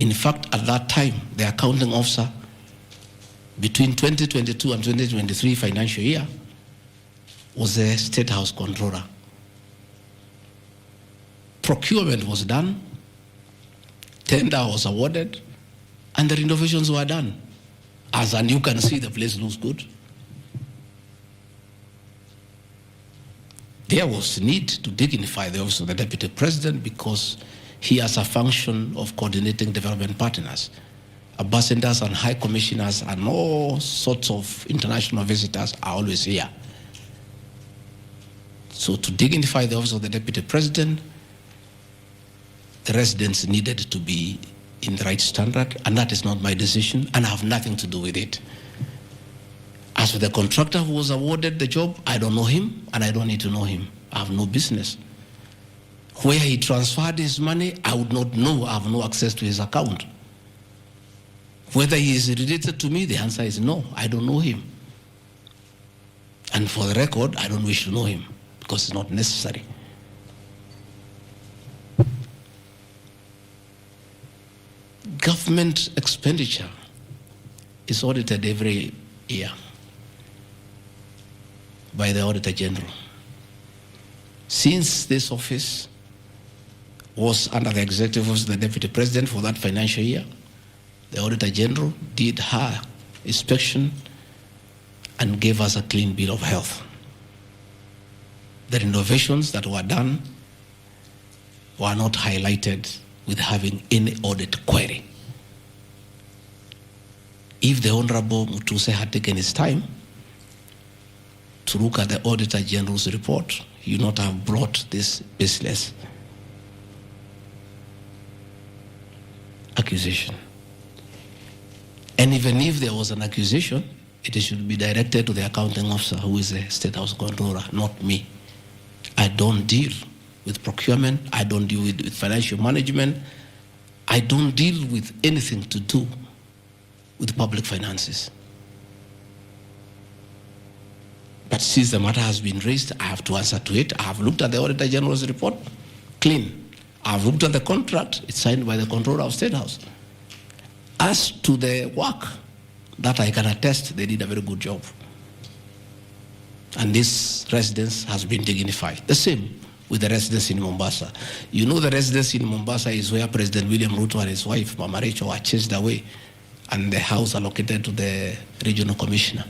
In fact, at that time, the accounting officer between 2022 and 2023 financial year was the State House Controller. Procurement was done, tender was awarded, and the renovations were done. As and you can see, the place looks good. There was need to dignify the office of the Deputy President because he has a function of coordinating development partners. Ambassadors and high commissioners and all sorts of international visitors are always here. So to dignify the office of the Deputy President, the residents needed to be in the right standard, and that is not my decision, and I have nothing to do with it. As for the contractor who was awarded the job, I don't know him, and I don't need to know him. I have no business. Where he transferred his money, I would not know. I have no access to his account. Whether he is related to me, the answer is no. I don't know him. And for the record, I don't wish to know him because it's not necessary. Government expenditure is audited every year by the Auditor General. Since this office was under the executive office of the Deputy President for that financial year, the Auditor General did her inspection and gave us a clean bill of health. The renovations that were done were not highlighted with having any audit query. If the Honorable Mutuse had taken his time to look at the Auditor General's report, he would not have brought this baseless accusation. And even if there was an accusation, it should be directed to the accounting officer, who is the State House Controller, not me. I don't deal with procurement. I don't deal with financial management. I don't deal with anything to do with public finances. But since the matter has been raised, I have to answer to it. I have looked at the Auditor General's report, clean. I have looked at the contract, it's signed by the Controller of State House. As to the work, that I can attest, they did a very good job. And this residence has been dignified. The same with the residence in Mombasa. You know, the residence in Mombasa is where President William Ruto and his wife, Mama Rachel, were chased away, and the house allocated to the regional commissioner.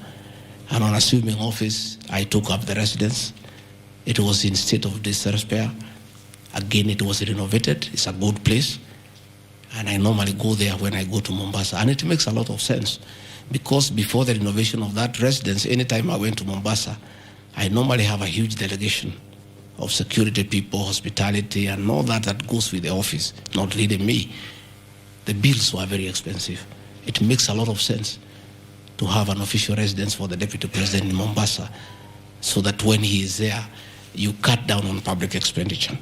And on assuming office, I took up the residence. It was in state of disrepair. Again, it was renovated. It's a good place. And I normally go there when I go to Mombasa. And it makes a lot of sense because before the renovation of that residence, anytime I went to Mombasa, I normally have a huge delegation of security people, hospitality, and all that goes with the office, not really me. The bills were very expensive. It makes a lot of sense to have an official residence for the Deputy President in Mombasa so that when he is there, you cut down on public expenditure.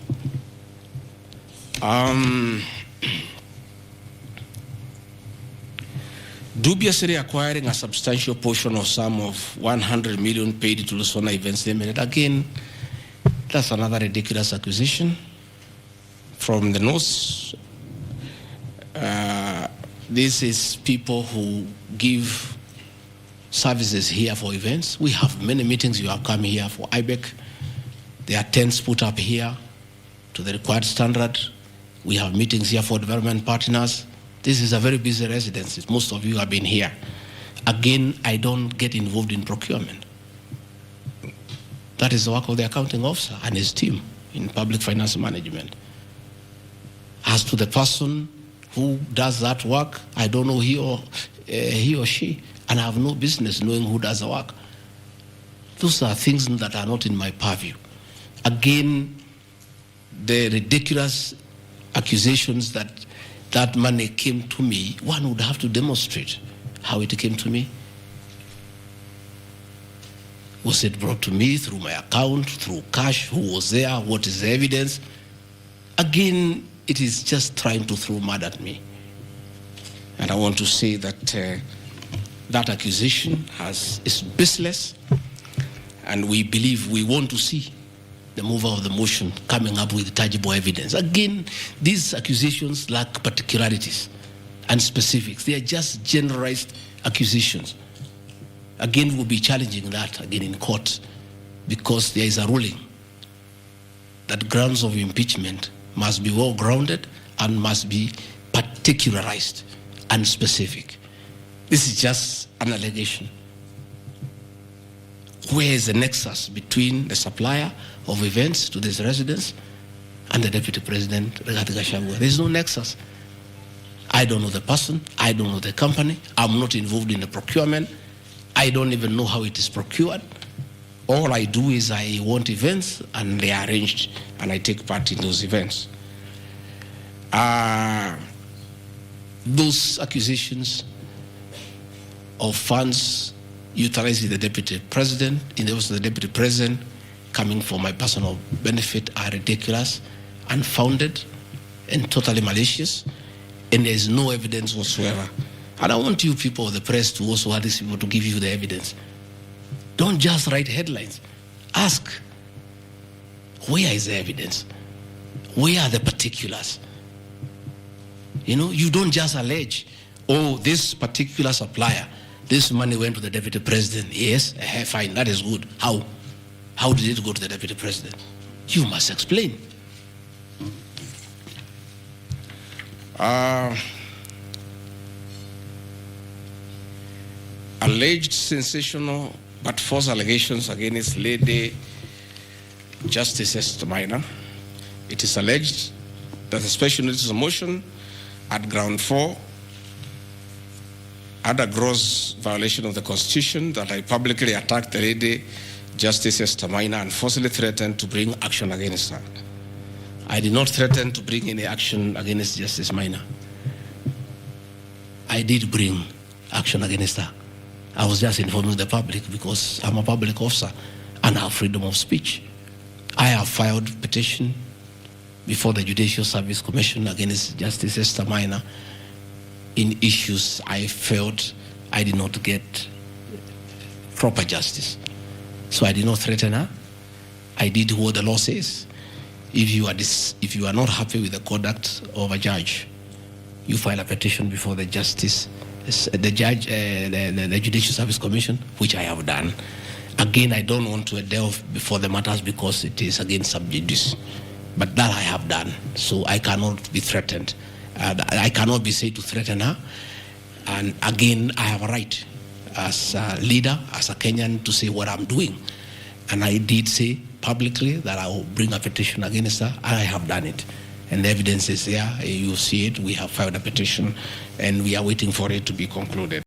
Dubiously acquiring a substantial portion of sum of 100 million paid to Lusona Events Limited. Again, that's another ridiculous accusation from the North. This is people who give services here for events. We have many meetings. You have come here for IBEC. There are tents put up here to the required standard. We have meetings here for development partners. This is a very busy residence. Most of you have been here. Again, I don't get involved in procurement. That is the work of the accounting officer and his team in public finance management. As to the person who does that work, I don't know he or she, and I have no business knowing who does the work. Those are things that are not in my purview. Again, the ridiculous accusations that money came to me, one would have to demonstrate how it came to me. Was it brought to me through my account, through cash? Who was there? What is the evidence? Again, it is just trying to throw mud at me. And I want to say that that accusation is baseless, and we believe we want to see the mover of the motion coming up with tangible evidence. Again, these accusations lack particularities. and specifics. They are just generalized accusations. Again, we'll be challenging that again in court, because there is a ruling that grounds of impeachment must be well grounded and must be particularized and specific. This is just an allegation. Where is the nexus between the supplier of events to this residence and the Deputy President, Rigathi EXPLAINS? There is no nexus. I don't know the person. I don't know the company. I'm not involved in the procurement. I don't even know how it is procured. All I do is I want events, and they are arranged, and I take part in those events. Those accusations of funds utilizing the Deputy President, in the office of the Deputy President, coming for my personal benefit, are ridiculous, unfounded, and totally malicious, and there is no evidence whatsoever. And I want you people of the press to also ask these people to give you the evidence. Don't just write headlines. Ask, where is the evidence? Where are the particulars? You know, you don't just allege, oh, this particular supplier, this money went to the Deputy President. Yes, fine, that is good. How? How did it go to the Deputy President? You must explain. Alleged sensational but false allegations against Lady Justice Esther Maina. It is alleged that the special notice of motion at ground 4 had a gross violation of the Constitution, that I publicly attacked the Lady Justice Esther Maina and forcibly threatened to bring action against her. I did not threaten to bring any action against Justice Maina. I did bring action against her. I was just informing the public because I'm a public officer and I have freedom of speech. I have filed petition before the Judicial Service Commission against Justice Esther Maina in issues I felt I did not get proper justice. So I did not threaten her. I did what the law says. If you are not happy with the conduct of a judge, you file a petition before the Judicial Service Commission, which I have done. Again, I don't want to delve before the matters because it is against sub judice. But that I have done, so I cannot be threatened. I cannot be said to threaten her. And again, I have a right as a leader, as a Kenyan, to say what I'm doing. And I did say publicly that I will bring a petition against her, and I have done it. And the evidence is there. You see it. We have filed a petition, and we are waiting for it to be concluded.